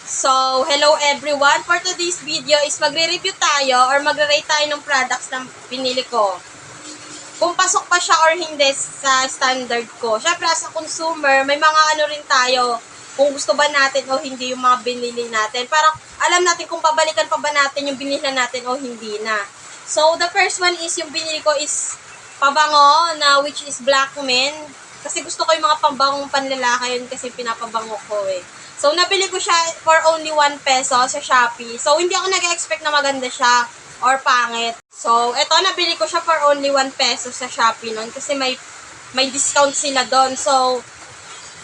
So, hello everyone! For today's video is magre-review tayo or magre-rate tayo ng products na pinili ko. Kung pasok pa siya or hindi sa standard ko. Syempre, as a consumer, may mga ano rin tayo kung gusto ba natin o hindi yung mga binili natin. Para alam natin kung babalikan pa ba natin yung binili natin o hindi na. So, the first one is yung binili ko is pabango na which is Black Men. Kasi gusto ko yung mga pambangong panlalaki yun kasi pinapabango ko eh. So, nabili ko siya for only 1 peso sa Shopee. So, hindi ako nag-expect na maganda siya or pangit. So, eto, nabili ko siya for only 1 peso sa Shopee nun kasi may discount sila doon. So,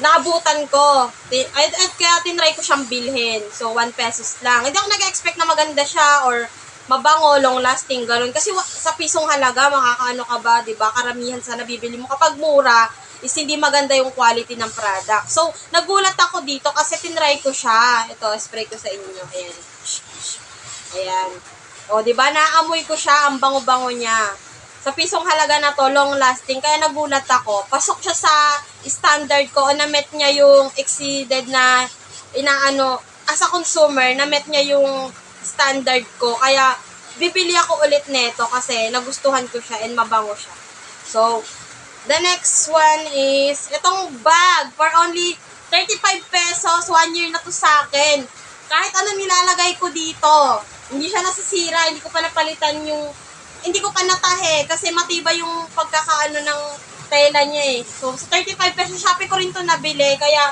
naabutan ko. At kaya tinry ko siyang bilhin. So, 1 pesos lang. Hindi ako nag-expect na maganda siya or mabango, long-lasting, gano'n. Kasi sa pisong halaga, makakaano ka ba, diba? Karamihan sa nabibili mo. Kapag mura, is hindi maganda yung quality ng product. So, nagulat ako dito kasi tinry ko siya. Ito, spray ko sa inyo. Ayan. Ayan. O, diba? Naamoy ko siya. Ang bango-bango niya. Sa pisong halaga na to, long-lasting. Kaya nagulat ako. Pasok siya sa standard ko. O, na-met niya yung exceeded na inaano, as a consumer, na-met niya yung standard ko. Kaya, bibili ako ulit neto kasi nagustuhan ko siya and mabango siya. So, the next one is itong bag for only 35 pesos. 1 year na to sa akin. Kahit ano nilalagay ko dito, hindi siya nasisira, hindi ko pa napalitan yung, hindi ko pa natahe kasi matibay yung pagkakaano ng tela niya eh. So, sa 35 pesos, Shopee ko rin to nabili. Kaya,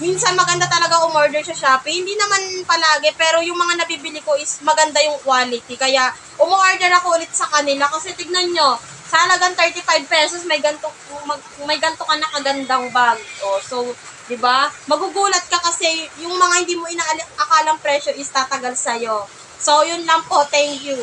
minsan maganda talaga umorder sa Shopee. Hindi naman palagi, pero yung mga nabibili ko is maganda yung quality. Kaya, umorder ako ulit sa kanila kasi tignan nyo, sa halagang 35 pesos, may ganto ka na kagandang bag. O, so, di ba? Magugulat ka kasi yung mga hindi mo akalang presyo is tatagal sa'yo. So, yun lang po. Thank you.